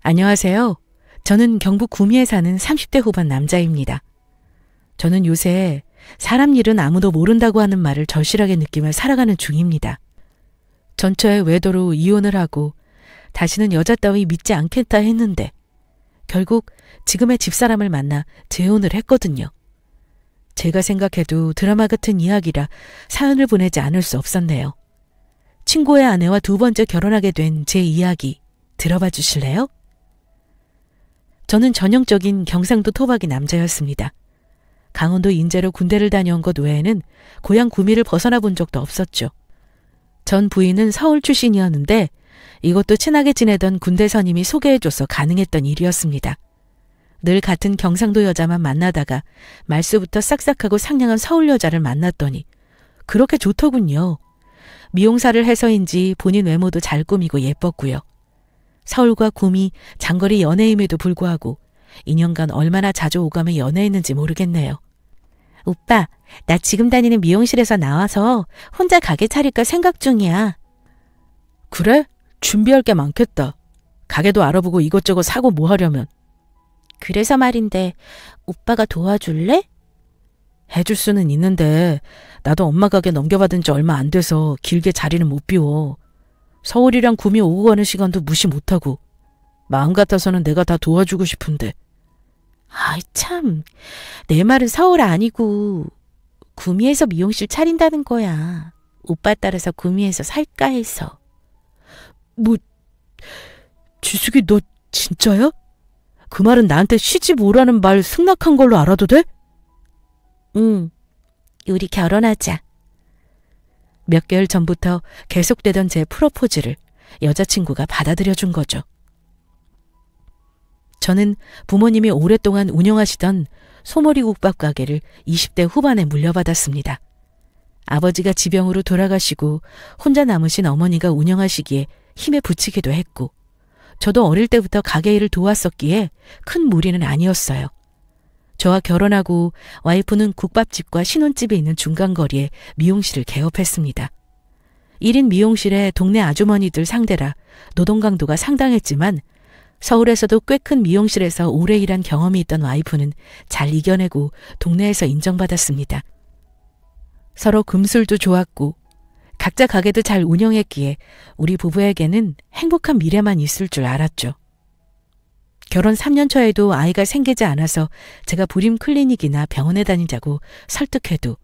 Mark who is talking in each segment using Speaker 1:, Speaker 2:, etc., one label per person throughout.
Speaker 1: 안녕하세요. 저는 경북 구미에 사는 30대 후반 남자입니다. 저는 요새 사람 일은 아무도 모른다고 하는 말을 절실하게 느끼며 살아가는 중입니다. 전처의 외도로 이혼을 하고 다시는 여자 따위 믿지 않겠다 했는데 결국 지금의 집사람을 만나 재혼을 했거든요. 제가 생각해도 드라마 같은 이야기라 사연을 보내지 않을 수 없었네요. 친구의 아내와 두 번째 결혼하게 된 제 이야기 들어봐 주실래요? 저는 전형적인 경상도 토박이 남자였습니다. 강원도 인제로 군대를 다녀온 것 외에는 고향 구미를 벗어나 본 적도 없었죠. 전 부인은 서울 출신이었는데 이것도 친하게 지내던 군대 선임이 소개해줘서 가능했던 일이었습니다. 늘 같은 경상도 여자만 만나다가 말수부터 싹싹하고 상냥한 서울 여자를 만났더니 그렇게 좋더군요. 미용사를 해서인지 본인 외모도 잘 꾸미고 예뻤고요. 서울과 구미 장거리 연애임에도 불구하고 2년간 얼마나 자주 오가며 연애했는지 모르겠네요. 오빠, 나 지금 다니는 미용실에서 나와서 혼자 가게 차릴까 생각 중이야.
Speaker 2: 그래? 준비할 게 많겠다. 가게도 알아보고 이것저것 사고 뭐 하려면.
Speaker 1: 그래서 말인데 오빠가 도와줄래?
Speaker 2: 해줄 수는 있는데 나도 엄마 가게 넘겨받은 지 얼마 안 돼서 길게 자리는 못 비워. 서울이랑 구미 오고 가는 시간도 무시 못하고 마음 같아서는 내가 다 도와주고 싶은데.
Speaker 1: 아이 참, 내 말은 서울 아니고 구미에서 미용실 차린다는 거야. 오빠 따라서 구미에서 살까 해서.
Speaker 2: 뭐, 지숙이 너 진짜야? 그 말은 나한테 시집 오라는 말 승낙한 걸로 알아도 돼?
Speaker 1: 응, 우리 결혼하자.
Speaker 2: 몇 개월 전부터 계속되던 제 프로포즈를 여자친구가 받아들여준 거죠. 저는 부모님이 오랫동안 운영하시던 소머리국밥 가게를 20대 후반에 물려받았습니다. 아버지가 지병으로 돌아가시고 혼자 남으신 어머니가 운영하시기에 힘에 부치기도 했고 저도 어릴 때부터 가게 일을 도왔었기에 큰 무리는 아니었어요. 저와 결혼하고 와이프는 국밥집과 신혼집에 있는 중간거리에 미용실을 개업했습니다. 1인 미용실에 동네 아주머니들 상대라 노동 강도가 상당했지만 서울에서도 꽤 큰 미용실에서 오래 일한 경험이 있던 와이프는 잘 이겨내고 동네에서 인정받았습니다. 서로 금술도 좋았고 각자 가게도 잘 운영했기에 우리 부부에게는 행복한 미래만 있을 줄 알았죠. 결혼 3년 차에도 아이가 생기지 않아서 제가 불임 클리닉이나 병원에 다니자고 설득해도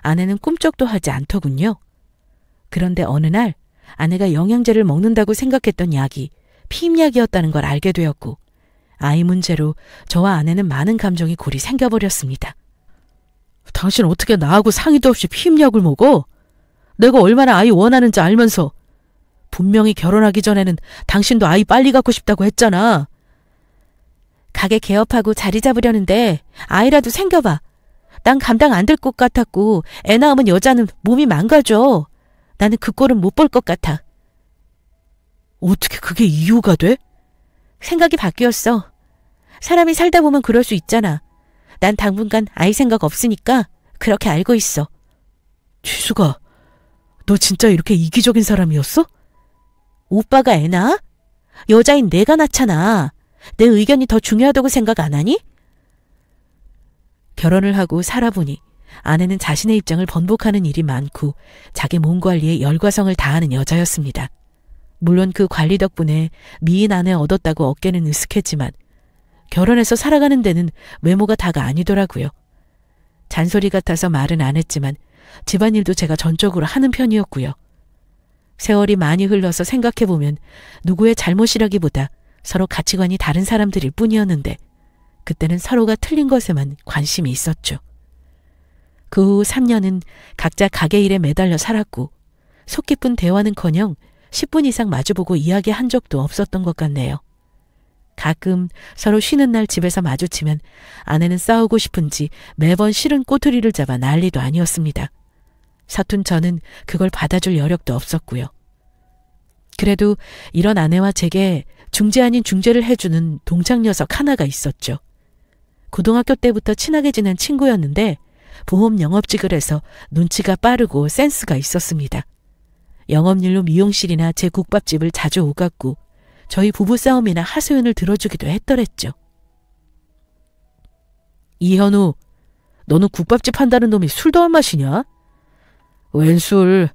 Speaker 2: 아내는 꿈쩍도 하지 않더군요. 그런데 어느 날 아내가 영양제를 먹는다고 생각했던 약이 피임약이었다는 걸 알게 되었고 아이 문제로 저와 아내는 많은 감정이 골이 생겨버렸습니다. 당신 어떻게 나하고 상의도 없이 피임약을 먹어? 내가 얼마나 아이 원하는지 알면서. 분명히 결혼하기 전에는 당신도 아이 빨리 갖고 싶다고 했잖아.
Speaker 1: 가게 개업하고 자리 잡으려는데 아이라도 생겨봐. 난 감당 안 될 것 같았고 애 낳으면 여자는 몸이 망가져. 나는 그 꼴은 못 볼 것 같아.
Speaker 2: 어떻게 그게 이유가 돼?
Speaker 1: 생각이 바뀌었어. 사람이 살다 보면 그럴 수 있잖아. 난 당분간 아이 생각 없으니까 그렇게 알고 있어.
Speaker 2: 지수가, 너 진짜 이렇게 이기적인 사람이었어?
Speaker 1: 오빠가 애 낳아? 여자인 내가 낳잖아. 내 의견이 더 중요하다고 생각 안 하니?
Speaker 2: 결혼을 하고 살아보니 아내는 자신의 입장을 번복하는 일이 많고 자기 몸 관리에 열과성을 다하는 여자였습니다. 물론 그 관리 덕분에 미인 아내 얻었다고 어깨는 으쓱했지만 결혼해서 살아가는 데는 외모가 다가 아니더라고요. 잔소리 같아서 말은 안 했지만 집안일도 제가 전적으로 하는 편이었고요. 세월이 많이 흘러서 생각해보면 누구의 잘못이라기보다 서로 가치관이 다른 사람들일 뿐이었는데 그때는 서로가 틀린 것에만 관심이 있었죠. 그 후 3년은 각자 가게 일에 매달려 살았고 속 깊은 대화는커녕 10분 이상 마주보고 이야기한 적도 없었던 것 같네요. 가끔 서로 쉬는 날 집에서 마주치면 아내는 싸우고 싶은지 매번 싫은 꼬투리를 잡아 난리도 아니었습니다. 서툰 저는 그걸 받아줄 여력도 없었고요. 그래도 이런 아내와 제게 중재 아닌 중재를 해주는 동창 녀석 하나가 있었죠. 고등학교 때부터 친하게 지낸 친구였는데 보험 영업직을 해서 눈치가 빠르고 센스가 있었습니다. 영업일로 미용실이나 제 국밥집을 자주 오갔고
Speaker 1: 저희 부부싸움이나 하소연을 들어주기도 했더랬죠. 이현우, 너는 국밥집 한다는 놈이 술도 안 마시냐? 웬 술?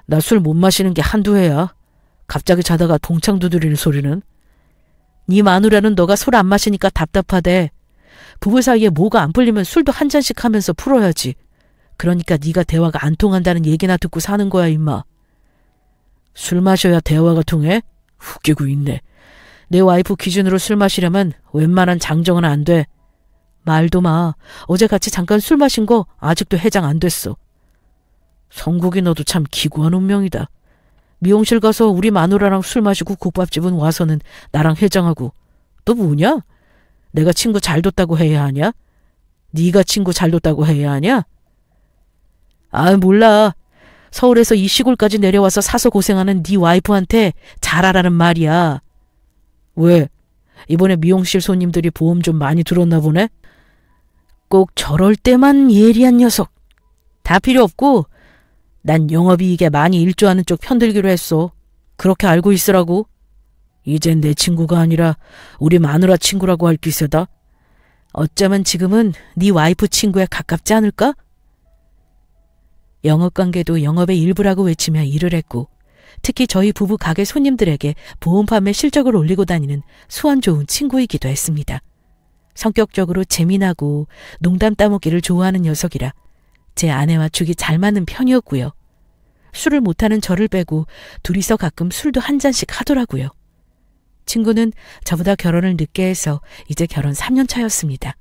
Speaker 1: 나 술 못 마시는 게 한두 해야. 갑자기 자다가 동창 두드리는 소리는. 네 마누라는 너가 술 안 마시니까 답답하대. 부부 사이에 뭐가 안 풀리면 술도 한 잔씩 하면서 풀어야지. 그러니까 네가 대화가 안 통한다는 얘기나 듣고 사는 거야, 임마. 술 마셔야 대화가 통해? 웃기고 있네. 내 와이프 기준으로 술 마시려면 웬만한 장정은 안 돼. 말도 마. 어제 같이 잠깐 술 마신 거 아직도 해장 안 됐어. 성국이 너도 참 기구한 운명이다. 미용실 가서 우리 마누라랑 술 마시고 국밥집은 와서는 나랑 해장하고. 또 뭐냐? 내가 친구 잘 뒀다고 해야 하냐? 네가 친구 잘 뒀다고 해야 하냐? 아, 몰라. 서울에서 이 시골까지 내려와서 사서 고생하는 네 와이프한테 잘하라는 말이야. 왜? 이번에 미용실 손님들이 보험 좀 많이 들었나 보네? 꼭 저럴 때만 예리한 녀석. 다 필요 없고 난 영업이익에 많이 일조하는 쪽 편들기로 했어. 그렇게 알고 있으라고. 이젠 내 친구가 아니라 우리 마누라 친구라고 할 기세다. 어쩌면 지금은 네 와이프 친구에 가깝지 않을까? 영업관계도 영업의 일부라고 외치며 일을 했고 특히 저희 부부 가게 손님들에게 보험 판매 실적을 올리고 다니는 수완 좋은 친구이기도 했습니다. 성격적으로 재미나고 농담 따먹기를 좋아하는 녀석이라 제 아내와 죽이 잘 맞는 편이었고요. 술을 못하는 저를 빼고 둘이서 가끔 술도 한 잔씩 하더라고요. 친구는 저보다 결혼을 늦게 해서 이제 결혼 3년 차였습니다.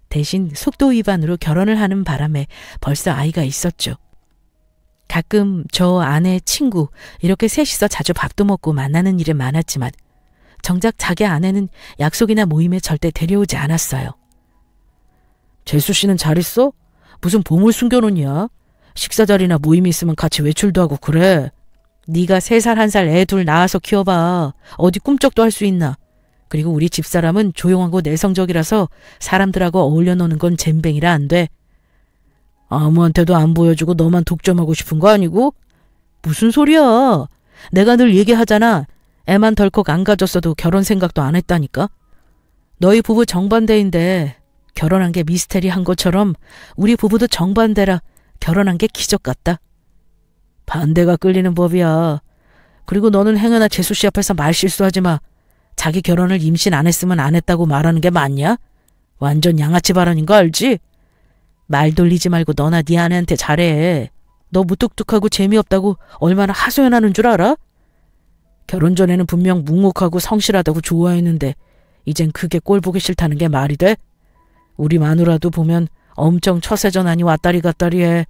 Speaker 1: 대신 속도 위반으로 결혼을 하는 바람에 벌써 아이가 있었죠. 가끔 저 아내, 친구 이렇게 셋이서 자주 밥도 먹고 만나는 일은 많았지만 정작 자기 아내는 약속이나 모임에 절대 데려오지 않았어요. 재수 씨는 잘 있어? 무슨 보물 숨겨놓냐? 식사 자리나 모임이 있으면 같이 외출도 하고 그래. 네가 3살 1살 애 둘 낳아서 키워봐. 어디 꿈쩍도 할 수 있나. 그리고 우리 집사람은 조용하고 내성적이라서 사람들하고 어울려 노는 건 젬뱅이라 안 돼. 아무한테도 안 보여주고 너만 독점하고 싶은 거 아니고? 무슨 소리야. 내가 늘 얘기하잖아. 애만 덜컥 안 가졌어도 결혼 생각도 안 했다니까. 너희 부부 정반대인데 결혼한 게 미스테리한 것처럼 우리 부부도 정반대라 결혼한 게 기적 같다. 반대가 끌리는 법이야. 그리고 너는 행여나 재수 씨 앞에서 말 실수하지 마. 자기 결혼을 임신 안 했으면 안 했다고 말하는 게 맞냐? 완전 양아치 발언인 거 알지? 말 돌리지 말고 너나 네 아내한테 잘해. 너 무뚝뚝하고 재미없다고 얼마나 하소연하는 줄 알아? 결혼 전에는 분명 묵묵하고 성실하다고 좋아했는데 이젠 그게 꼴 보기 싫다는 게 말이 돼? 우리 마누라도 보면 엄청 처세전하니 왔다리 갔다리 해.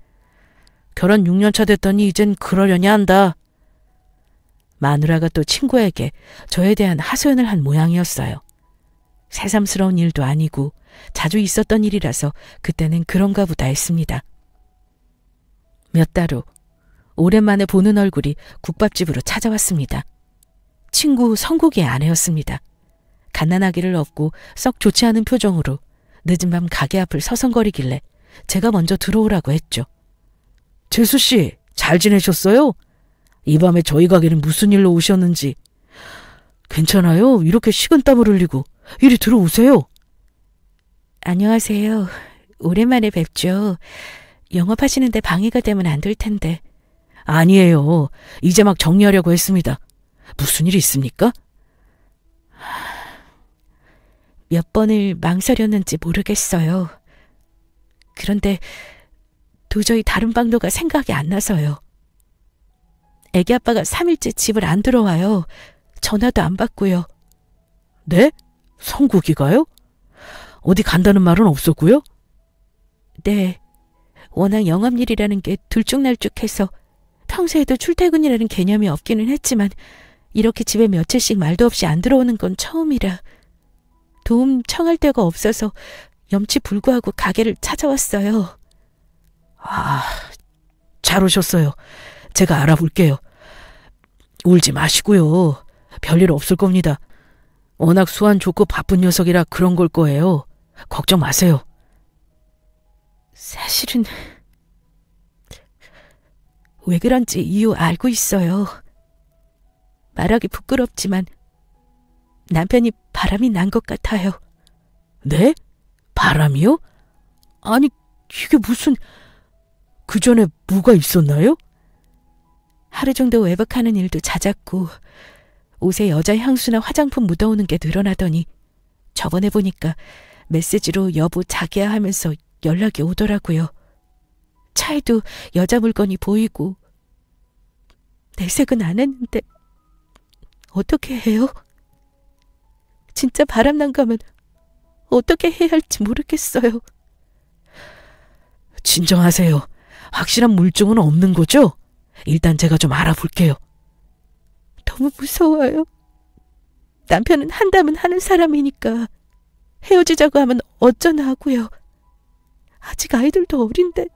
Speaker 1: 결혼 6년 차 됐더니 이젠 그러려니 한다. 마누라가 또 친구에게 저에 대한 하소연을 한 모양이었어요. 새삼스러운 일도 아니고 자주 있었던 일이라서 그때는 그런가 보다 했습니다. 몇 달 후 오랜만에 보는 얼굴이 국밥집으로 찾아왔습니다. 친구 성국의 아내였습니다. 갓난아기를 업고 썩 좋지 않은 표정으로 늦은 밤 가게 앞을 서성거리길래 제가 먼저 들어오라고 했죠. 재수씨, 잘 지내셨어요? 이 밤에 저희 가게는 무슨 일로 오셨는지. 괜찮아요? 이렇게 식은땀을 흘리고. 이리 들어오세요. 안녕하세요. 오랜만에 뵙죠. 영업하시는데 방해가 되면 안 될 텐데. 아니에요. 이제 막 정리하려고 했습니다. 무슨 일 있습니까? 몇 번을 망설였는지 모르겠어요. 그런데 도저히 다른 방도가 생각이 안 나서요. 애기 아빠가 3일째 집을 안 들어와요. 전화도 안 받고요. 네? 성국이가요? 어디 간다는 말은 없었고요? 네. 워낙 영업일이라는 게 들쭉날쭉해서 평소에도 출퇴근이라는 개념이 없기는 했지만 이렇게 집에 며칠씩 말도 없이 안 들어오는 건 처음이라 도움 청할 데가 없어서 염치불구하고 가게를 찾아왔어요. 아, 잘 오셨어요. 제가 알아볼게요. 울지 마시고요. 별일 없을 겁니다. 워낙 수완 좋고 바쁜 녀석이라 그런 걸 거예요. 걱정 마세요. 사실은 왜 그런지 이유 알고 있어요. 말하기 부끄럽지만
Speaker 2: 남편이 바람이 난 것 같아요.
Speaker 1: 네? 바람이요? 아니, 이게 무슨... 그 전에 뭐가 있었나요?
Speaker 2: 하루 정도 외박하는 일도 잦았고 옷에 여자 향수나 화장품 묻어오는 게 늘어나더니 저번에 보니까 메시지로 여보 자기야 하면서 연락이 오더라고요. 차에도 여자 물건이 보이고. 내색은 안 했는데 어떻게 해요? 진짜 바람난 거면 어떻게 해야 할지 모르겠어요.
Speaker 1: 진정하세요. 확실한 물증은 없는 거죠? 일단 제가 좀 알아볼게요.
Speaker 2: 너무 무서워요. 남편은 한다면 하는 사람이니까 헤어지자고 하면 어쩌나 하고요. 아직 아이들도 어린데.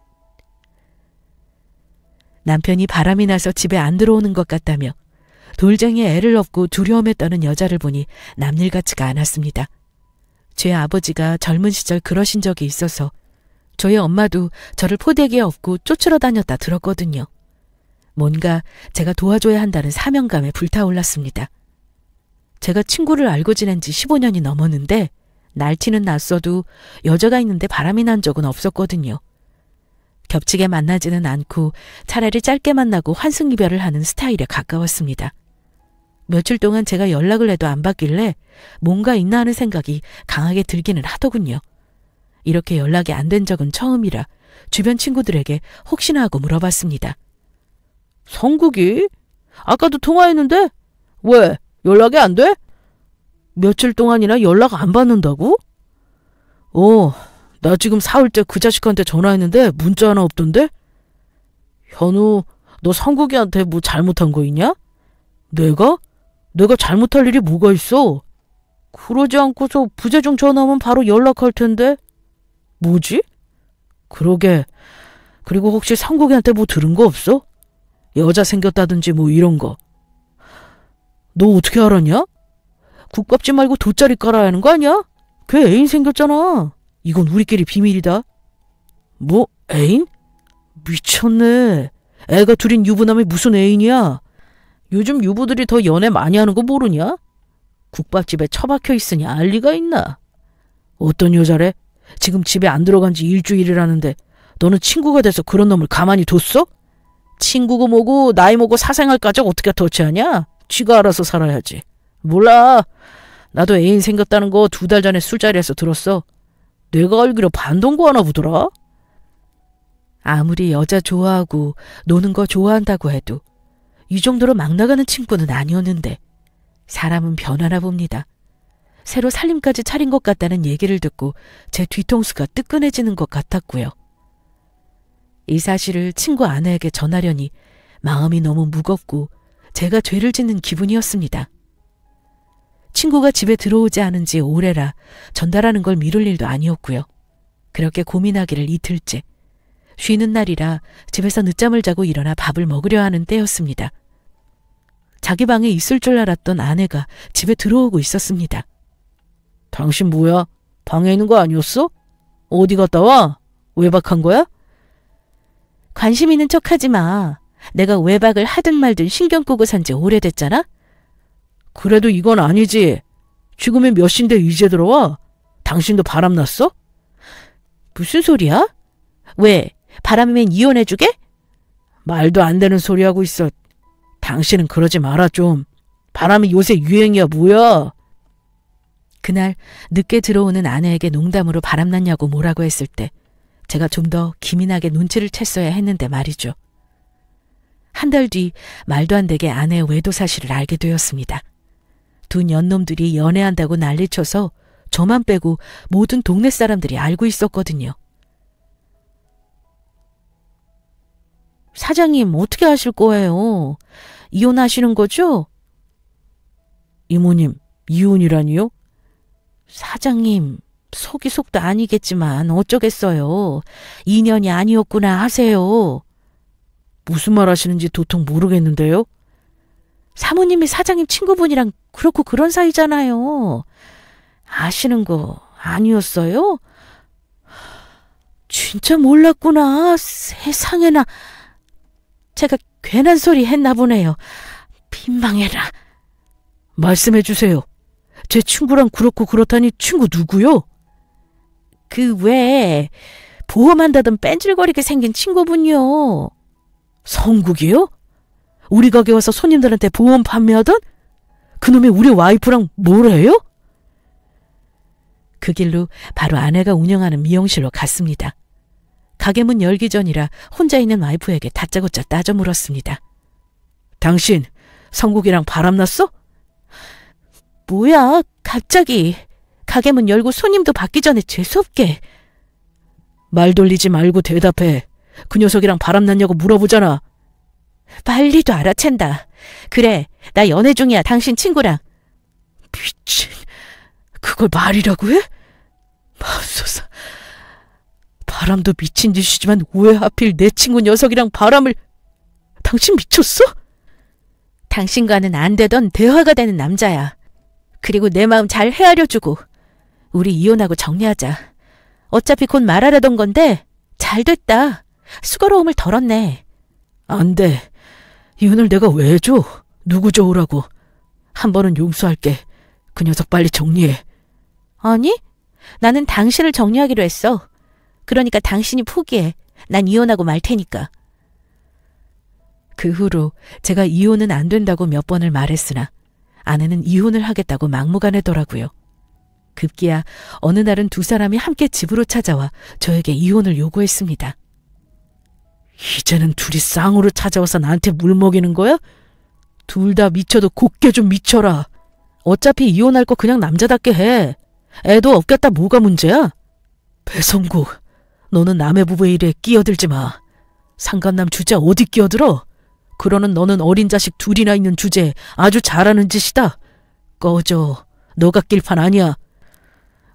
Speaker 2: 남편이 바람이 나서 집에 안 들어오는 것 같다며 돌쟁이에 애를 업고 두려움에 떠는 여자를 보니 남일 같지가 않았습니다. 제 아버지가 젊은 시절 그러신 적이 있어서 저희 엄마도 저를 포대기에 업고 쫓으러 다녔다 들었거든요. 뭔가 제가 도와줘야 한다는 사명감에 불타올랐습니다. 제가 친구를 알고 지낸 지 15년이 넘었는데 날티는 났어도 여자가 있는데 바람이 난 적은 없었거든요. 겹치게 만나지는 않고 차라리 짧게 만나고 환승이별을 하는 스타일에 가까웠습니다. 며칠 동안 제가 연락을 해도 안 받길래 뭔가 있나 하는 생각이 강하게 들기는 하더군요. 이렇게 연락이 안 된 적은 처음이라 주변 친구들에게 혹시나 하고 물어봤습니다.
Speaker 1: 성국이? 아까도 통화했는데? 왜? 연락이 안 돼? 며칠 동안이나 연락 안 받는다고? 나 지금 사흘째 그 자식한테 전화했는데 문자 하나 없던데? 현우, 너 성국이한테 뭐 잘못한 거 있냐? 내가? 내가 잘못할 일이 뭐가 있어? 그러지 않고서 부재중 전화하면 바로 연락할 텐데? 뭐지? 그러게. 그리고 혹시 성국이한테 뭐 들은 거 없어? 여자 생겼다든지 뭐 이런 거. 너 어떻게 알았냐? 국밥집 말고 돗자리 깔아야 하는 거 아니야? 걔 애인 생겼잖아. 이건 우리끼리 비밀이다. 뭐 애인? 미쳤네. 애가 둘인 유부남이 무슨 애인이야? 요즘 유부들이 더 연애 많이 하는 거 모르냐? 국밥집에 처박혀 있으니 알 리가 있나? 어떤 여자래? 지금 집에 안 들어간 지 일주일이라는데 너는 친구가 돼서 그런 놈을 가만히 뒀어? 친구고 뭐고 나이 먹고 사생활까지 어떻게 터치하냐? 쥐가 알아서 살아야지. 몰라. 나도 애인 생겼다는 거 2달 전에 술자리에서 들었어. 내가 알기로 반동거 하나 보더라.
Speaker 2: 아무리 여자 좋아하고 노는 거 좋아한다고 해도 이 정도로 막 나가는 친구는 아니었는데 사람은 변하나 봅니다. 새로 살림까지 차린 것 같다는 얘기를 듣고 제 뒤통수가 뜨끈해지는 것 같았고요. 이 사실을 친구 아내에게 전하려니 마음이 너무 무겁고 제가 죄를 짓는 기분이었습니다. 친구가 집에 들어오지 않은 지 오래라 전달하는 걸 미룰 일도 아니었고요. 그렇게 고민하기를 이틀째. 쉬는 날이라 집에서 늦잠을 자고 일어나 밥을 먹으려 하는 때였습니다. 자기 방에 있을 줄 알았던 아내가 집에 들어오고 있었습니다.
Speaker 1: 당신 뭐야? 방에 있는 거 아니었어? 어디 갔다 와? 외박한 거야?
Speaker 2: 관심 있는 척하지 마. 내가 외박을 하든 말든 신경 끄고 산 지 오래됐잖아?
Speaker 1: 그래도 이건 아니지. 지금이 몇 시인데 이제 들어와? 당신도 바람 났어?
Speaker 2: 무슨 소리야? 왜? 바람이면 이혼해주게?
Speaker 1: 말도 안 되는 소리 하고 있어. 당신은 그러지 마라 좀. 바람이 요새 유행이야 뭐야?
Speaker 2: 그날 늦게 들어오는 아내에게 농담으로 바람났냐고 뭐라고 했을 때 제가 좀 더 기민하게 눈치를 챘어야 했는데 말이죠. 한 달 뒤 말도 안 되게 아내의 외도 사실을 알게 되었습니다. 두 년놈들이 연애한다고 난리쳐서 저만 빼고 모든 동네 사람들이 알고 있었거든요. 사장님 어떻게 하실 거예요? 이혼하시는 거죠?
Speaker 1: 이모님, 이혼이라니요?
Speaker 2: 사장님, 속이 속도 아니겠지만 어쩌겠어요. 인연이 아니었구나 하세요.
Speaker 1: 무슨 말 하시는지 도통 모르겠는데요?
Speaker 2: 사모님이 사장님 친구분이랑 그렇고 그런 사이잖아요. 아시는 거 아니었어요? 진짜 몰랐구나. 세상에나. 제가 괜한 소리 했나 보네요. 민망해라.
Speaker 1: 말씀해 주세요.
Speaker 2: 제 친구랑 그렇고 그렇다니 친구 누구요? 그 왜 보험한다던 뺀질거리게 생긴 친구분이요. 성국이요? 우리 가게 와서 손님들한테 보험 판매하던? 그놈이 우리 와이프랑 뭘 해요? 그 길로 바로 아내가 운영하는 미용실로 갔습니다. 가게 문 열기 전이라 혼자 있는 와이프에게 다짜고짜 따져 물었습니다. 당신 성국이랑 바람났어? 뭐야 갑자기. 가게 문 열고 손님도 받기 전에 재수없게. 말 돌리지 말고 대답해. 그 녀석이랑 바람났냐고 물어보잖아. 빨리도 알아챈다. 그래, 나 연애 중이야, 당신 친구랑. 미친, 그걸 말이라고 해? 맙소사. 바람도 미친 짓이지만 왜 하필 내 친구 녀석이랑 바람을... 당신 미쳤어? 당신과는 안 되던 대화가 되는 남자야. 그리고 내 마음 잘 헤아려주고 우리 이혼하고 정리하자. 어차피 곧 말하려던 건데 잘 됐다. 수고로움을 덜었네. 안 돼. 이혼을 내가 왜 해줘? 누구 좋으라고. 한 번은 용서할게. 그 녀석 빨리 정리해. 아니, 나는 당신을 정리하기로 했어. 그러니까 당신이 포기해. 난 이혼하고 말 테니까. 그 후로 제가 이혼은 안 된다고 몇 번을 말했으나 아내는 이혼을 하겠다고 막무가내더라고요. 급기야 어느 날은 두 사람이 함께 집으로 찾아와 저에게 이혼을 요구했습니다. 이제는 둘이 쌍으로 찾아와서 나한테 물 먹이는 거야? 둘 다 미쳐도 곱게 좀 미쳐라. 어차피 이혼할 거 그냥 남자답게 해. 애도 없겠다 뭐가 문제야? 배성국, 너는 남의 부부의 일에 끼어들지 마. 상간남 주제 어디 끼어들어? 그러는 너는 어린 자식 둘이나 있는 주제에 아주 잘하는 짓이다. 꺼져. 너가 낄판 아니야.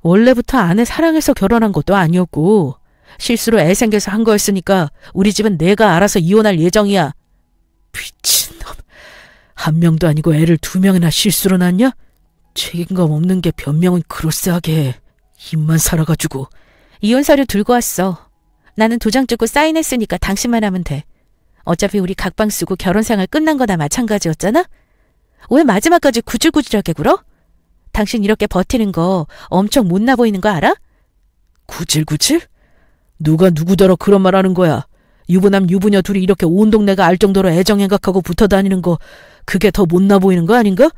Speaker 2: 원래부터 아내 사랑해서 결혼한 것도 아니었고 실수로 애 생겨서 한 거였으니까 우리 집은 내가 알아서 이혼할 예정이야. 미친놈. 한 명도 아니고 애를 두 명이나 실수로 낳냐? 책임감 없는 게 변명은 그럴싸하게 해. 입만 살아가지고. 이혼 서류 들고 왔어. 나는 도장 찍고 사인했으니까 당신만 하면 돼. 어차피 우리 각방 쓰고 결혼 생활 끝난 거나 마찬가지였잖아? 왜 마지막까지 구질구질하게 굴어? 당신 이렇게 버티는 거 엄청 못나 보이는 거 알아? 구질구질? 누가 누구더러 그런 말 하는 거야. 유부남 유부녀 둘이 이렇게 온 동네가 알 정도로 애정행각하고 붙어 다니는 거 그게 더 못나 보이는 거 아닌가?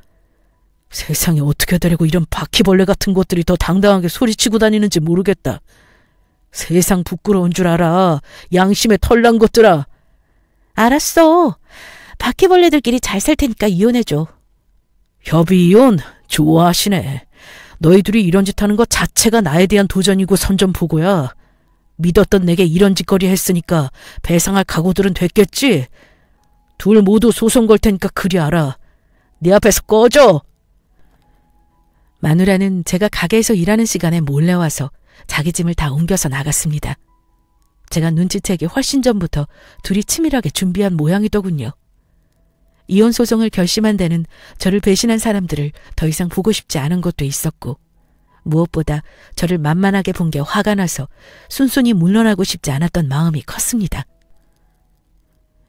Speaker 2: 세상에 어떻게 되려고 이런 바퀴벌레 같은 것들이 더 당당하게 소리치고 다니는지 모르겠다. 세상 부끄러운 줄 알아. 양심에 털난 것들아. 알았어. 바퀴벌레들끼리 잘 살 테니까 이혼해줘. 협의이혼? 좋아하시네. 너희 둘이 이런 짓 하는 것 자체가 나에 대한 도전이고 선전포고야. 믿었던 내게 이런 짓거리 했으니까 배상할 각오들은 됐겠지? 둘 모두 소송 걸 테니까 그리 알아. 네 앞에서 꺼져! 마누라는 제가 가게에서 일하는 시간에 몰래 와서 자기 짐을 다 옮겨서 나갔습니다. 제가 눈치채기 훨씬 전부터 둘이 치밀하게 준비한 모양이더군요. 이혼 소송을 결심한 데는 저를 배신한 사람들을 더 이상 보고 싶지 않은 것도 있었고 무엇보다 저를 만만하게 본 게 화가 나서 순순히 물러나고 싶지 않았던 마음이 컸습니다.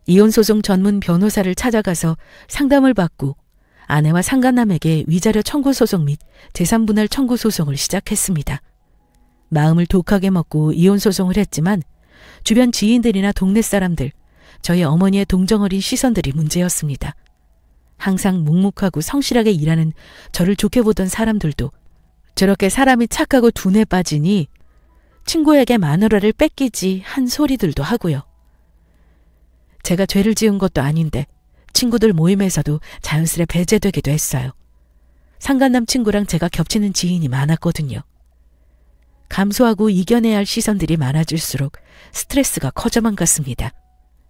Speaker 2: 이혼 소송 전문 변호사를 찾아가서 상담을 받고 아내와 상간남에게 위자료 청구 소송 및 재산분할 청구 소송을 시작했습니다. 마음을 독하게 먹고 이혼 소송을 했지만 주변 지인들이나 동네 사람들, 저희 어머니의 동정어린 시선들이 문제였습니다. 항상 묵묵하고 성실하게 일하는 저를 좋게 보던 사람들도 저렇게 사람이 착하고 둔해 빠지니 친구에게 마누라를 뺏기지 한 소리들도 하고요. 제가 죄를 지은 것도 아닌데 친구들 모임에서도 자연스레 배제되기도 했어요. 상간남 친구랑 제가 겹치는 지인이 많았거든요. 감수하고 이겨내야 할 시선들이 많아질수록 스트레스가 커져만 갔습니다.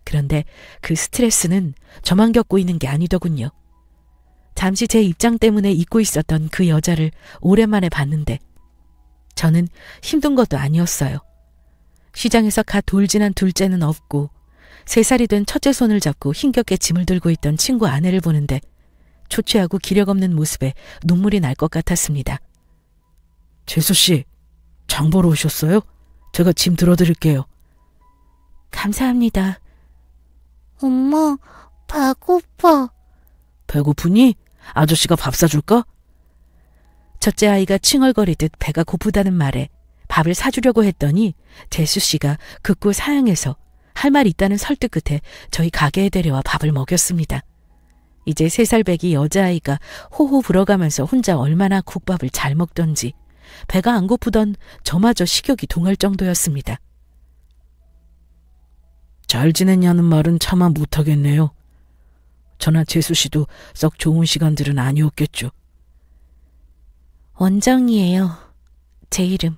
Speaker 2: 그런데 그 스트레스는 저만 겪고 있는 게 아니더군요. 잠시 제 입장 때문에 잊고 있었던 그 여자를 오랜만에 봤는데 저는 힘든 것도 아니었어요. 시장에서 갓 돌진한 둘째는 없고 3살이 된 첫째 손을 잡고 힘겹게 짐을 들고 있던 친구 아내를 보는데 초췌하고 기력 없는 모습에 눈물이 날 것 같았습니다. 재수씨, 장 보러 오셨어요? 제가 짐 들어드릴게요. 감사합니다.
Speaker 3: 엄마, 배고파.
Speaker 2: 배고프니? 아저씨가 밥 사줄까?
Speaker 1: 첫째 아이가 칭얼거리듯 배가 고프다는 말에 밥을 사주려고 했더니 재수 씨가 극구 사양해서 할 말 있다는 설득 끝에 저희 가게에 데려와 밥을 먹였습니다. 이제 3살 배기 여자아이가 호호 불어가면서 혼자 얼마나 국밥을 잘 먹던지 배가 안 고프던 저마저 식욕이 동할 정도였습니다. 잘 지냈냐는 말은 차마 못하겠네요. 저나 재수 씨도 썩 좋은 시간들은 아니었겠죠.
Speaker 2: 원정이에요. 제 이름.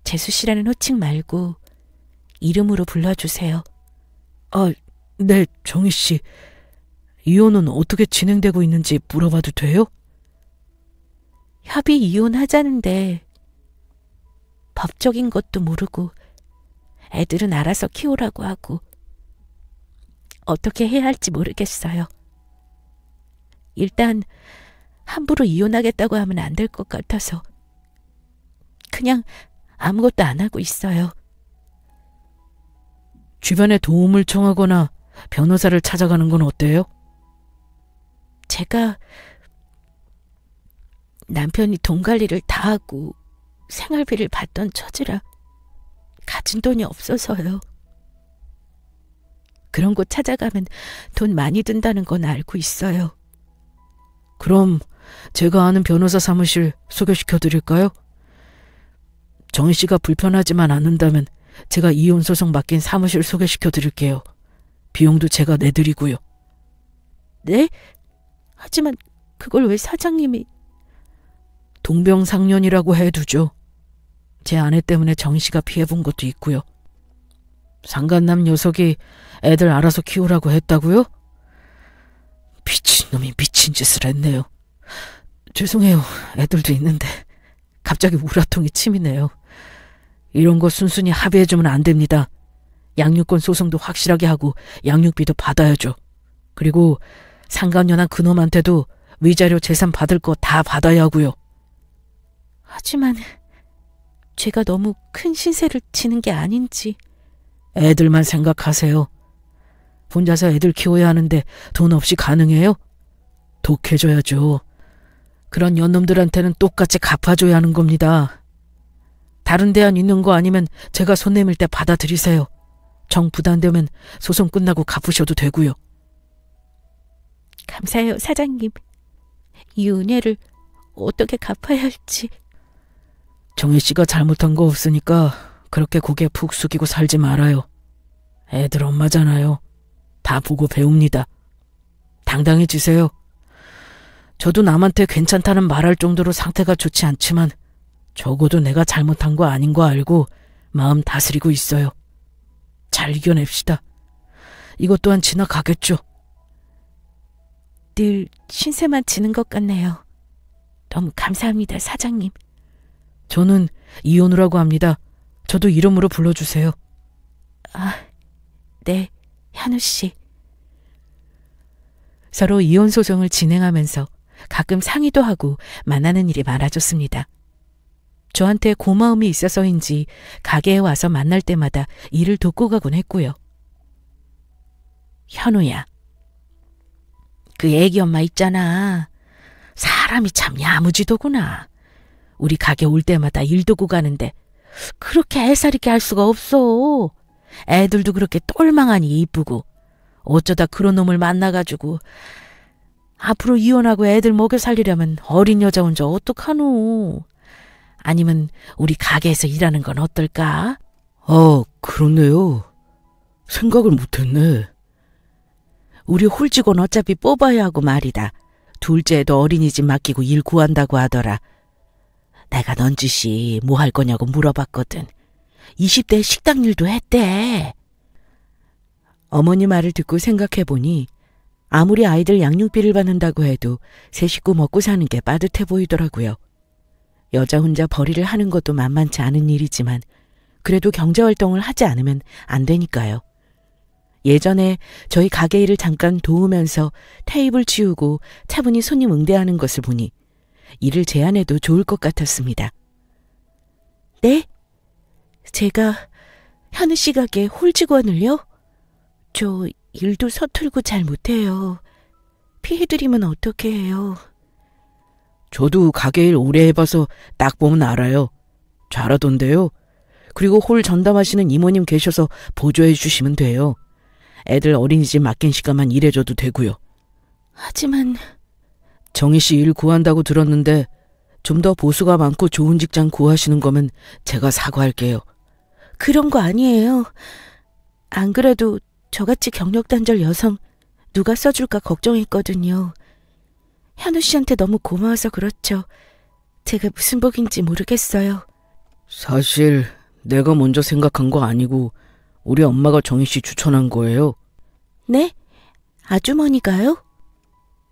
Speaker 2: 재수 씨라는 호칭 말고 이름으로 불러주세요.
Speaker 1: 아, 네, 정희 씨. 이혼은 어떻게 진행되고 있는지 물어봐도 돼요?
Speaker 2: 협의 이혼하자는데 법적인 것도 모르고 애들은 알아서 키우라고 하고 어떻게 해야 할지 모르겠어요. 일단 함부로 이혼하겠다고 하면 안 될 것 같아서 그냥 아무것도 안 하고 있어요.
Speaker 1: 주변에 도움을 청하거나 변호사를 찾아가는 건 어때요?
Speaker 2: 제가 남편이 돈 관리를 다 하고 생활비를 받던 처지라 가진 돈이 없어서요. 그런 곳 찾아가면 돈 많이 든다는 건 알고 있어요.
Speaker 1: 그럼 제가 아는 변호사 사무실 소개시켜 드릴까요? 정희 씨가 불편하지만 않는다면 제가 이혼 소송 맡긴 사무실 소개시켜 드릴게요. 비용도 제가 내드리고요.
Speaker 2: 네? 하지만 그걸 왜 사장님이...
Speaker 1: 동병상련이라고 해두죠. 제 아내 때문에 정희 씨가 피해본 것도 있고요. 상간남 녀석이 애들 알아서 키우라고 했다고요? 미친놈이 미친 짓을 했네요. 죄송해요. 애들도 있는데 갑자기 우라통이 치미네요. 이런 거 순순히 합의해주면 안 됩니다. 양육권 소송도 확실하게 하고 양육비도 받아야죠. 그리고 상간녀나 그놈한테도 위자료 재산 받을 거 다 받아야 하고요.
Speaker 2: 하지만 제가 너무 큰 신세를 지는 게 아닌지.
Speaker 1: 애들만 생각하세요. 혼자서 애들 키워야 하는데 돈 없이 가능해요? 독해줘야죠. 그런 연놈들한테는 똑같이 갚아줘야 하는 겁니다. 다른 대안 있는 거 아니면 제가 손 내밀 때 받아들이세요. 정 부담되면 소송 끝나고 갚으셔도 되고요.
Speaker 2: 감사해요, 사장님. 이 은혜를 어떻게 갚아야 할지.
Speaker 1: 정희 씨가 잘못한 거 없으니까 그렇게 고개 푹 숙이고 살지 말아요. 애들 엄마잖아요. 다 보고 배웁니다. 당당해지세요. 저도 남한테 괜찮다는 말할 정도로 상태가 좋지 않지만 적어도 내가 잘못한 거 아닌 거 알고 마음 다스리고 있어요. 잘 이겨냅시다. 이것 또한 지나가겠죠.
Speaker 2: 늘 신세만 지는 것 같네요. 너무 감사합니다, 사장님.
Speaker 1: 저는 이혼우라고 합니다. 저도 이름으로 불러주세요.
Speaker 2: 아, 네, 현우 씨.
Speaker 1: 서로 이혼 소송을 진행하면서 가끔 상의도 하고 만나는 일이 많아졌습니다. 저한테 고마움이 있어서인지 가게에 와서 만날 때마다 일을 돕고 가곤 했고요.
Speaker 2: 현우야, 그 애기 엄마 있잖아. 사람이 참 야무지더구나. 우리 가게 올 때마다 일 도고 가는데 그렇게 애살있게 할 수가 없어. 애들도 그렇게 똘망하니 이쁘고 어쩌다 그런 놈을 만나가지고 앞으로 이혼하고 애들 먹여 살리려면 어린 여자 혼자 어떡하노. 아니면 우리 가게에서 일하는 건 어떨까?
Speaker 1: 그렇네요. 생각을 못했네.
Speaker 2: 우리 홀직원 어차피 뽑아야 하고 말이다. 둘째도 어린이집 맡기고 일 구한다고 하더라. 내가 넌지시 뭐 할 거냐고 물어봤거든. 20대 식당 일도 했대.
Speaker 1: 어머니 말을 듣고 생각해보니 아무리 아이들 양육비를 받는다고 해도 세 식구 먹고 사는 게 빠듯해 보이더라고요. 여자 혼자 벌이를 하는 것도 만만치 않은 일이지만 그래도 경제활동을 하지 않으면 안 되니까요. 예전에 저희 가게 일을 잠깐 도우면서 테이블 치우고 차분히 손님 응대하는 것을 보니 일을 제안해도 좋을 것 같았습니다.
Speaker 2: 네? 제가 현우 씨 가게 홀직원을요? 저 일도 서툴고 잘 못해요. 피해드리면 어떻게 해요? 저도 가게 일 오래 해봐서 딱 보면 알아요. 잘하던데요. 그리고 홀 전담하시는 이모님 계셔서 보조해 주시면 돼요. 애들 어린이집 맡긴 시간만 일해줘도 되고요.
Speaker 1: 하지만
Speaker 2: 정희 씨 일 구한다고 들었는데 좀 더 보수가 많고 좋은 직장 구하시는 거면 제가 사과할게요.
Speaker 1: 그런 거 아니에요. 안 그래도 저같이 경력단절 여성 누가 써줄까 걱정했거든요. 현우 씨한테 너무 고마워서 그렇죠. 제가 무슨 복인지 모르겠어요.
Speaker 2: 사실 내가 먼저 생각한 거 아니고 우리 엄마가 정희 씨 추천한 거예요.
Speaker 1: 네? 아주머니가요?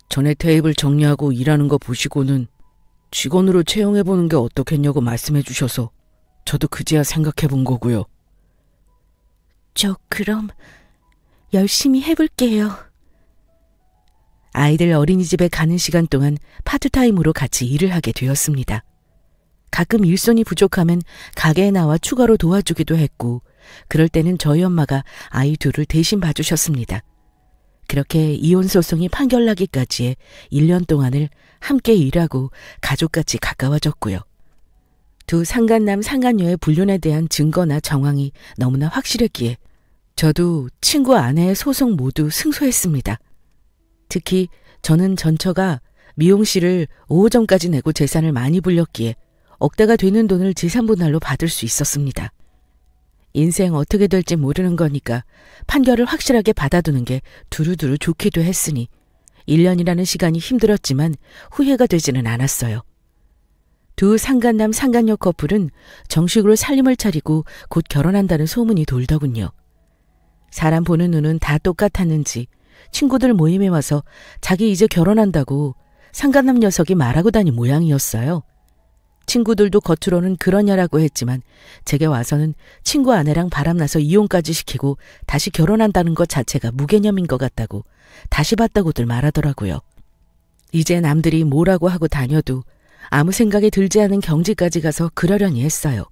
Speaker 2: 전에 테이블 정리하고 일하는 거 보시고는 직원으로 채용해보는 게 어떻겠냐고 말씀해 주셔서 저도 그제야 생각해 본 거고요.
Speaker 1: 저 그럼 열심히 해볼게요.
Speaker 2: 아이들 어린이집에 가는 시간 동안 파트타임으로 같이 일을 하게 되었습니다. 가끔 일손이 부족하면 가게에 나와 추가로 도와주기도 했고 그럴 때는 저희 엄마가 아이 둘을 대신 봐주셨습니다. 그렇게 이혼 소송이 판결나기까지의 1년 동안을 함께 일하고 가족같이 가까워졌고요. 두 상간남 상간녀의 불륜에 대한 증거나 정황이 너무나 확실했기에 저도 친구 아내의 소송 모두 승소했습니다. 특히 저는 전처가 미용실을 오호점까지 내고 재산을 많이 불렸기에 억대가 되는 돈을 재산분할로 받을 수 있었습니다. 인생 어떻게 될지 모르는 거니까 판결을 확실하게 받아두는 게 두루두루 좋기도 했으니 1년이라는 시간이 힘들었지만 후회가 되지는 않았어요. 두 상간남 상간녀 커플은 정식으로 살림을 차리고 곧 결혼한다는 소문이 돌더군요. 사람 보는 눈은 다 똑같았는지 친구들 모임에 와서 자기 이제 결혼한다고 상간남 녀석이 말하고 다닌 모양이었어요. 친구들도 겉으로는 그러냐라고 했지만 제게 와서는 친구 아내랑 바람나서 이혼까지 시키고 다시 결혼한다는 것 자체가 무개념인 것 같다고 다시 봤다고들 말하더라고요. 이제 남들이 뭐라고 하고 다녀도 아무 생각이 들지 않은 경지까지 가서 그러려니 했어요.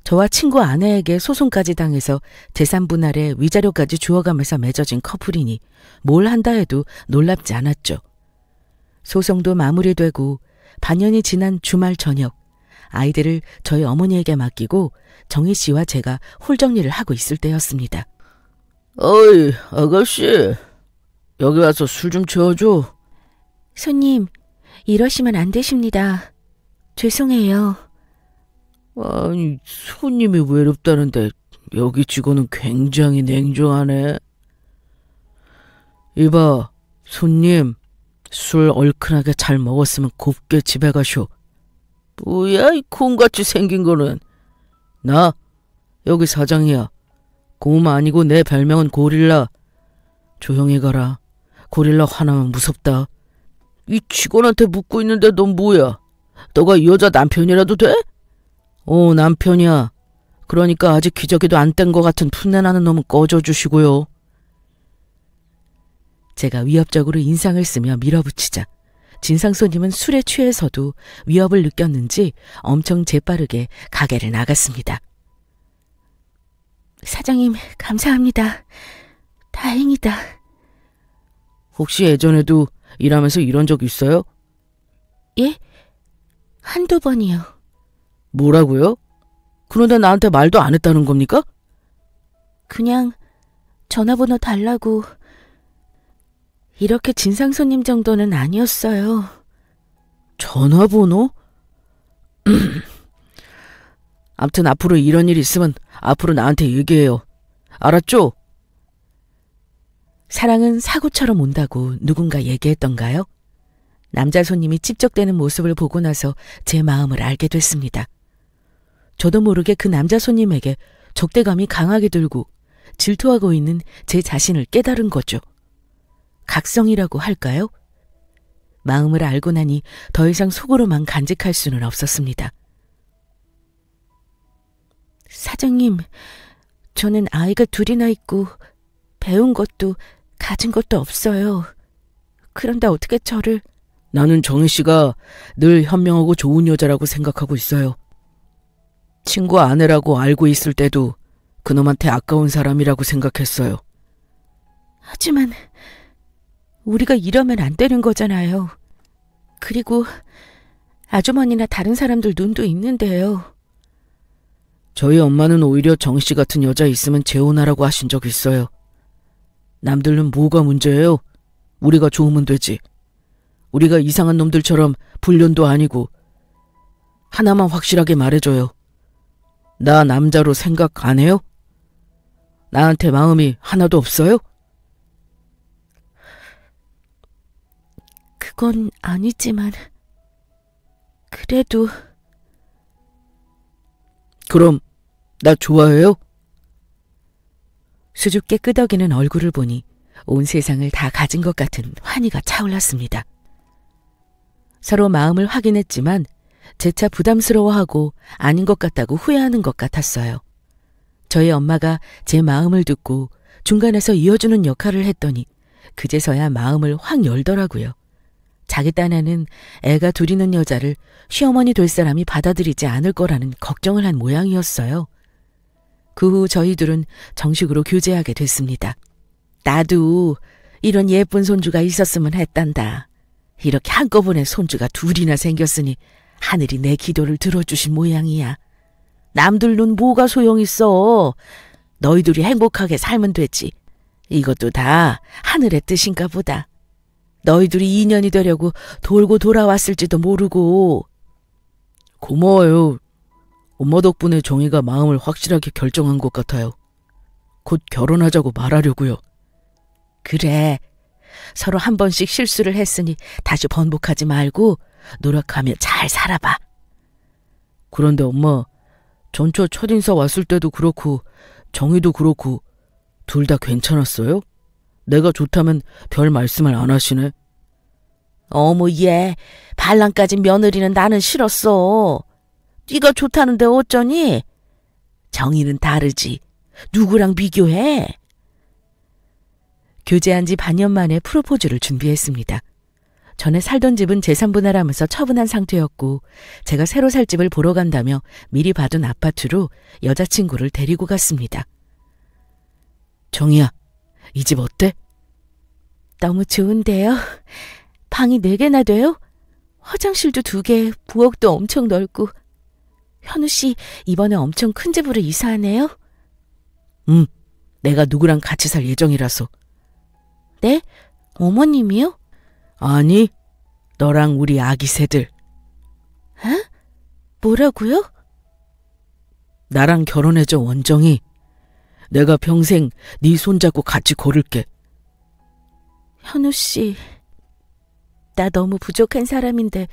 Speaker 2: 저와 친구 아내에게 소송까지 당해서 재산 분할에 위자료까지 주어가면서 맺어진 커플이니 뭘 한다 해도 놀랍지 않았죠. 소송도 마무리되고 반년이 지난 주말 저녁 아이들을 저희 어머니에게 맡기고 정희 씨와 제가 홀 정리를 하고 있을 때였습니다. 어이 아가씨 여기 와서 술 좀 채워줘.
Speaker 1: 손님 이러시면 안 되십니다. 죄송해요.
Speaker 2: 아니 손님이 외롭다는데 여기 직원은 굉장히 냉정하네. 이봐 손님 술 얼큰하게 잘 먹었으면 곱게 집에 가쇼. 뭐야 이 콩같이 생긴 거는. 나 여기 사장이야. 곰 아니고 내 별명은 고릴라. 조용히 가라. 고릴라 화나면 무섭다. 이 직원한테 묻고 있는데 넌 뭐야? 너가 이 여자 남편이라도 돼? 남편이야. 그러니까 아직 기저귀도 안 뗀 것 같은 풋내나는 놈은 꺼져주시고요. 제가 위협적으로 인상을 쓰며 밀어붙이자 진상 손님은 술에 취해서도 위협을 느꼈는지 엄청 재빠르게 가게를 나갔습니다.
Speaker 1: 사장님 감사합니다. 다행이다.
Speaker 2: 혹시 예전에도 일하면서 이런 적 있어요?
Speaker 1: 예? 한두 번이요.
Speaker 2: 뭐라고요? 그런데 나한테 말도 안 했다는 겁니까?
Speaker 1: 그냥 전화번호 달라고. 이렇게 진상 손님 정도는 아니었어요.
Speaker 2: 전화번호? 암튼 앞으로 이런 일 있으면 앞으로 나한테 얘기해요. 알았죠? 사랑은 사고처럼 온다고 누군가 얘기했던가요? 남자 손님이 찝적대는 모습을 보고 나서 제 마음을 알게 됐습니다. 저도 모르게 그 남자 손님에게 적대감이 강하게 들고 질투하고 있는 제 자신을 깨달은 거죠. 각성이라고 할까요? 마음을 알고 나니 더 이상 속으로만 간직할 수는 없었습니다.
Speaker 1: 사장님, 저는 아이가 둘이나 있고 배운 것도 가진 것도 없어요. 그런데 어떻게 저를...
Speaker 2: 나는 정희 씨가 늘 현명하고 좋은 여자라고 생각하고 있어요. 친구 아내라고 알고 있을 때도 그놈한테 아까운 사람이라고 생각했어요.
Speaker 1: 하지만 우리가 이러면 안 되는 거잖아요.
Speaker 2: 그리고 아주머니나 다른 사람들 눈도 있는데요.
Speaker 1: 저희 엄마는 오히려 정씨 같은 여자 있으면 재혼하라고 하신 적 있어요. 남들은 뭐가 문제예요? 우리가 좋으면 되지. 우리가 이상한 놈들처럼 불륜도 아니고. 하나만 확실하게 말해줘요. 나 남자로 생각 안 해요? 나한테 마음이 하나도 없어요?
Speaker 2: 그건 아니지만 그래도.
Speaker 1: 그럼 나 좋아해요?
Speaker 2: 수줍게 끄덕이는 얼굴을 보니 온 세상을 다 가진 것 같은 환희가 차올랐습니다. 서로 마음을 확인했지만 재차 부담스러워하고 아닌 것 같다고 후회하는 것 같았어요. 저희 엄마가 제 마음을 듣고 중간에서 이어주는 역할을 했더니 그제서야 마음을 확 열더라고요. 자기 딴에는 애가 둘 있는 여자를 시어머니 될 사람이 받아들이지 않을 거라는 걱정을 한 모양이었어요. 그 후 저희 둘은 정식으로 교제하게 됐습니다. 나도 이런 예쁜 손주가 있었으면 했단다. 이렇게 한꺼번에 손주가 둘이나 생겼으니 하늘이 내 기도를 들어주신 모양이야. 남들 눈 뭐가 소용있어. 너희들이 행복하게 살면 되지. 이것도 다 하늘의 뜻인가 보다. 너희들이 인연이 되려고 돌고 돌아왔을지도 모르고.
Speaker 1: 고마워요. 엄마 덕분에 정희가 마음을 확실하게 결정한 것 같아요. 곧 결혼하자고 말하려고요.
Speaker 2: 그래. 서로 한 번씩 실수를 했으니 다시 번복하지 말고 노력하며 잘 살아봐.
Speaker 1: 그런데 엄마, 전처 첫인사 왔을 때도 그렇고 정희도 그렇고 둘 다 괜찮았어요? 내가 좋다면 별 말씀을 안 하시네.
Speaker 2: 어머 얘 반란까지 며느리는 나는 싫었어. 네가 좋다는데 어쩌니? 정의는 다르지. 누구랑 비교해? 교제한 지 반년 만에 프로포즈를 준비했습니다. 전에 살던 집은 재산분할하면서 처분한 상태였고 제가 새로 살 집을 보러 간다며 미리 봐둔 아파트로 여자친구를 데리고 갔습니다.
Speaker 1: 정희야, 이 집 어때?
Speaker 2: 너무 좋은데요. 방이 4개나 돼요? 화장실도 2개, 부엌도 엄청 넓고. 현우 씨 이번에 엄청 큰 집으로 이사하네요?
Speaker 1: 응, 내가 누구랑 같이 살 예정이라서.
Speaker 2: 네? 어머님이요?
Speaker 1: 아니, 너랑 우리 아기 새들.
Speaker 2: 에? 뭐라고요?
Speaker 1: 나랑 결혼해줘, 원정이. 내가 평생 네 손잡고 같이 걸을게.
Speaker 2: 현우 씨, 나 너무 부족한 사람인데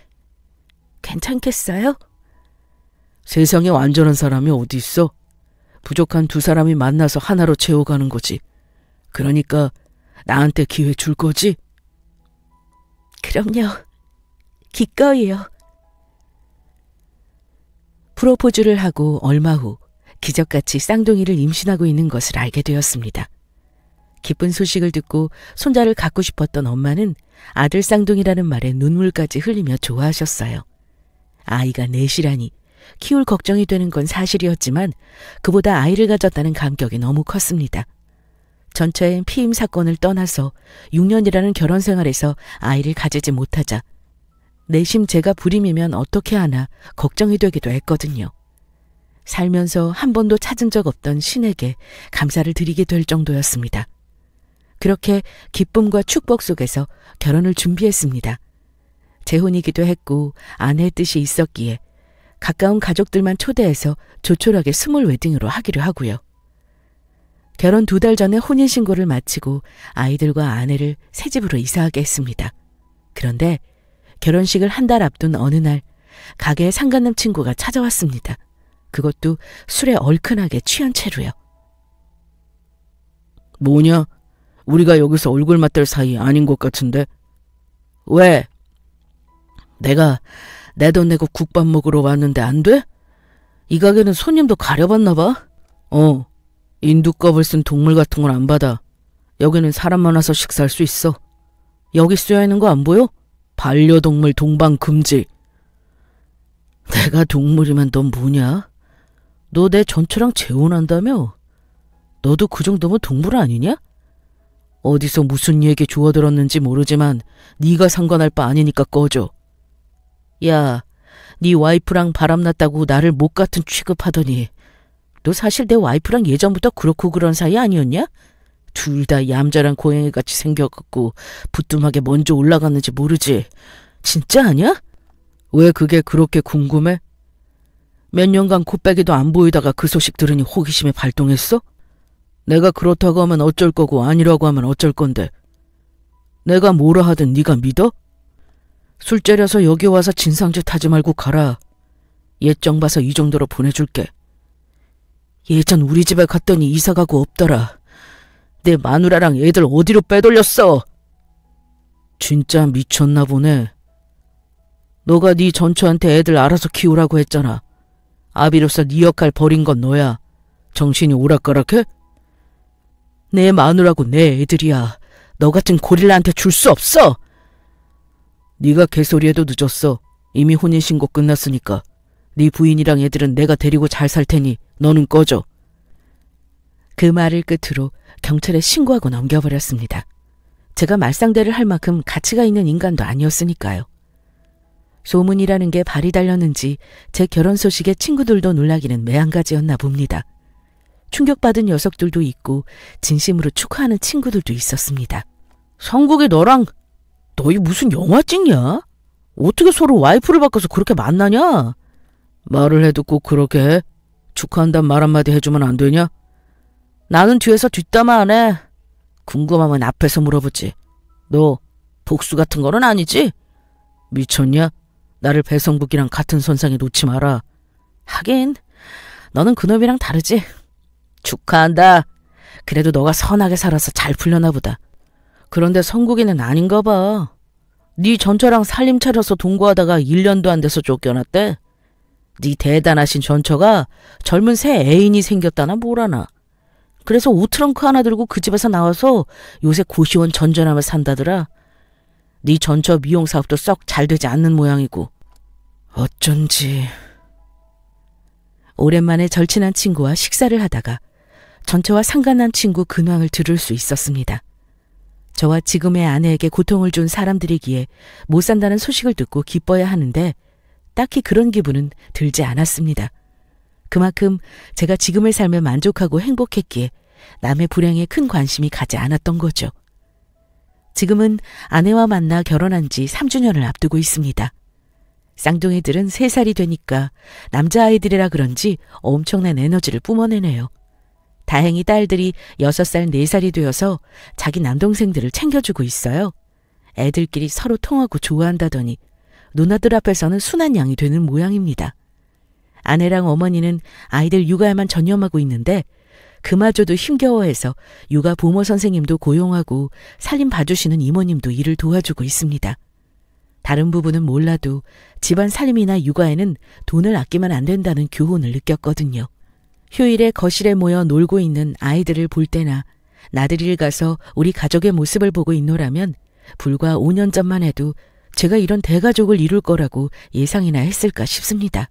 Speaker 2: 괜찮겠어요?
Speaker 1: 세상에 완전한 사람이 어디 있어? 부족한 두 사람이 만나서 하나로 채워가는 거지. 그러니까 나한테 기회 줄 거지?
Speaker 2: 그럼요. 기꺼이요. 프로포즈를 하고 얼마 후 기적같이 쌍둥이를 임신하고 있는 것을 알게 되었습니다. 기쁜 소식을 듣고 손자를 갖고 싶었던 엄마는 아들 쌍둥이라는 말에 눈물까지 흘리며 좋아하셨어요. 아이가 넷이라니 키울 걱정이 되는 건 사실이었지만 그보다 아이를 가졌다는 감격이 너무 컸습니다. 전처엔 피임 사건을 떠나서 6년이라는 결혼 생활에서 아이를 가지지 못하자 내심 제가 불임이면 어떻게 하나 걱정이 되기도 했거든요. 살면서 한 번도 찾은 적 없던 신에게 감사를 드리게 될 정도였습니다. 그렇게 기쁨과 축복 속에서 결혼을 준비했습니다. 재혼이기도 했고 아내의 뜻이 있었기에 가까운 가족들만 초대해서 조촐하게 스몰 웨딩으로 하기로 하고요. 결혼 2달 전에 혼인신고를 마치고 아이들과 아내를 새 집으로 이사하게 했습니다. 그런데 결혼식을 한 달 앞둔 어느 날 가게에 상간남 친구가 찾아왔습니다. 그것도 술에 얼큰하게 취한 채로요.
Speaker 1: 뭐냐? 우리가 여기서 얼굴 맞댈 사이 아닌 것 같은데? 왜? 내가 내 돈 내고 국밥 먹으러 왔는데 안 돼? 이 가게는 손님도 가려봤나 봐? 인두껍을 쓴 동물 같은 건 안 받아. 여기는 사람 많아서 식사할 수 있어. 여기 쓰여있는 거 안 보여? 반려동물 동방 금지. 내가 동물이면 넌 뭐냐? 너 내 전처랑 재혼한다며? 너도 그 정도면 동물 아니냐? 어디서 무슨 얘기 주워들었는지 모르지만 네가 상관할 바 아니니까 꺼져.
Speaker 2: 야, 네 와이프랑 바람났다고 나를 못 같은 취급하더니 너 사실 내 와이프랑 예전부터 그렇고 그런 사이 아니었냐? 둘 다 얌전한 고양이같이 생겨갖고 부뚜막에 먼저 올라갔는지 모르지. 진짜 아냐? 왜 그게 그렇게 궁금해? 몇 년간 코빼기도 안 보이다가 그 소식 들으니 호기심에 발동했어? 내가 그렇다고 하면 어쩔 거고 아니라고 하면 어쩔 건데. 내가 뭐라 하든 네가 믿어? 술 째려서 여기 와서 진상짓 하지 말고 가라. 예정 봐서 이 정도로 보내줄게. 예전 우리 집에 갔더니 이사가고 없더라. 내 마누라랑 애들 어디로 빼돌렸어? 진짜 미쳤나 보네. 너가 네 전처한테 애들 알아서 키우라고 했잖아. 아비로서 네 역할 버린 건 너야. 정신이 오락가락해? 내 마누라고 내 애들이야. 너 같은 고릴라한테 줄 수 없어. 네가 개소리해도 늦었어. 이미 혼인신고 끝났으니까. 네 부인이랑 애들은 내가 데리고 잘 살 테니 너는 꺼져. 그 말을 끝으로 경찰에 신고하고 넘겨버렸습니다. 제가 말상대를 할 만큼 가치가 있는 인간도 아니었으니까요. 소문이라는 게 발이 달렸는지 제 결혼 소식에 친구들도 놀라기는 매한가지였나 봅니다. 충격받은 녀석들도 있고 진심으로 축하하는 친구들도 있었습니다. 성국이 너희 무슨 영화 찍냐? 어떻게 서로 와이프를 바꿔서 그렇게 만나냐? 말을 해도 꼭 그렇게 해? 축하한단 말 한마디 해주면 안 되냐? 나는 뒤에서 뒷담화 안 해. 궁금하면 앞에서 물어보지. 너 복수 같은 거는 아니지? 미쳤냐? 나를 배성국이랑 같은 선상에 놓지 마라. 하긴 너는 그놈이랑 다르지. 축하한다. 그래도 너가 선하게 살아서 잘 풀려나 보다. 그런데 성국이는 아닌가 봐. 네 전처랑 살림 차려서 동거하다가 1년도 안 돼서 쫓겨났대. 네 대단하신 전처가 젊은 새 애인이 생겼다나 뭐라나. 그래서 옷트렁크 하나 들고 그 집에서 나와서 요새 고시원 전전하며 산다더라. 네 전처 미용 사업도 썩 잘 되지 않는 모양이고. 어쩐지. 오랜만에 절친한 친구와 식사를 하다가 전처와 상관난 친구 근황을 들을 수 있었습니다. 저와 지금의 아내에게 고통을 준 사람들이기에 못 산다는 소식을 듣고 기뻐야 하는데 딱히 그런 기분은 들지 않았습니다. 그만큼 제가 지금의 삶에 만족하고 행복했기에 남의 불행에 큰 관심이 가지 않았던 거죠. 지금은 아내와 만나 결혼한 지 3주년을 앞두고 있습니다. 쌍둥이들은 3살이 되니까 남자아이들이라 그런지 엄청난 에너지를 뿜어내네요. 다행히 딸들이 6살, 4살이 되어서 자기 남동생들을 챙겨주고 있어요. 애들끼리 서로 통하고 좋아한다더니 누나들 앞에서는 순한 양이 되는 모양입니다. 아내랑 어머니는 아이들 육아에만 전념하고 있는데 그마저도 힘겨워해서 육아 부모 선생님도 고용하고 살림 봐주시는 이모님도 일을 도와주고 있습니다. 다른 부분은 몰라도 집안 살림이나 육아에는 돈을 아끼면 안 된다는 교훈을 느꼈거든요. 휴일에 거실에 모여 놀고 있는 아이들을 볼 때나 나들이를 가서 우리 가족의 모습을 보고 있노라면 불과 5년 전만 해도 제가 이런 대가족을 이룰 거라고 예상이나 했을까 싶습니다.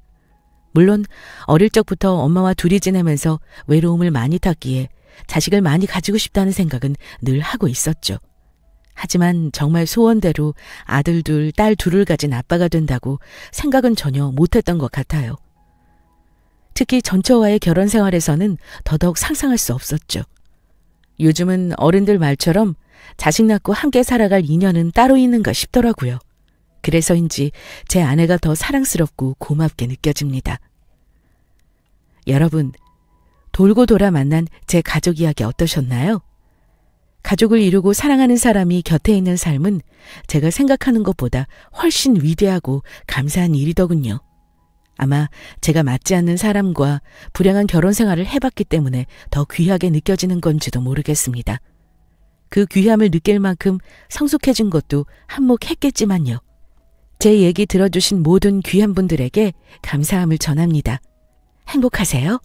Speaker 2: 물론 어릴 적부터 엄마와 둘이 지내면서 외로움을 많이 탔기에 자식을 많이 가지고 싶다는 생각은 늘 하고 있었죠. 하지만 정말 소원대로 아들 둘, 딸 둘을 가진 아빠가 된다고 생각은 전혀 못했던 것 같아요. 특히 전처와의 결혼 생활에서는 더더욱 상상할 수 없었죠. 요즘은 어른들 말처럼 자식 낳고 함께 살아갈 인연은 따로 있는가 싶더라고요. 그래서인지 제 아내가 더 사랑스럽고 고맙게 느껴집니다. 여러분, 돌고 돌아 만난 제 가족 이야기 어떠셨나요? 가족을 이루고 사랑하는 사람이 곁에 있는 삶은 제가 생각하는 것보다 훨씬 위대하고 감사한 일이더군요. 아마 제가 맞지 않는 사람과 불행한 결혼 생활을 해봤기 때문에 더 귀하게 느껴지는 건지도 모르겠습니다. 그 귀함을 느낄 만큼 성숙해진 것도 한몫했겠지만요. 제 얘기 들어주신 모든 귀한 분들에게 감사함을 전합니다. 행복하세요.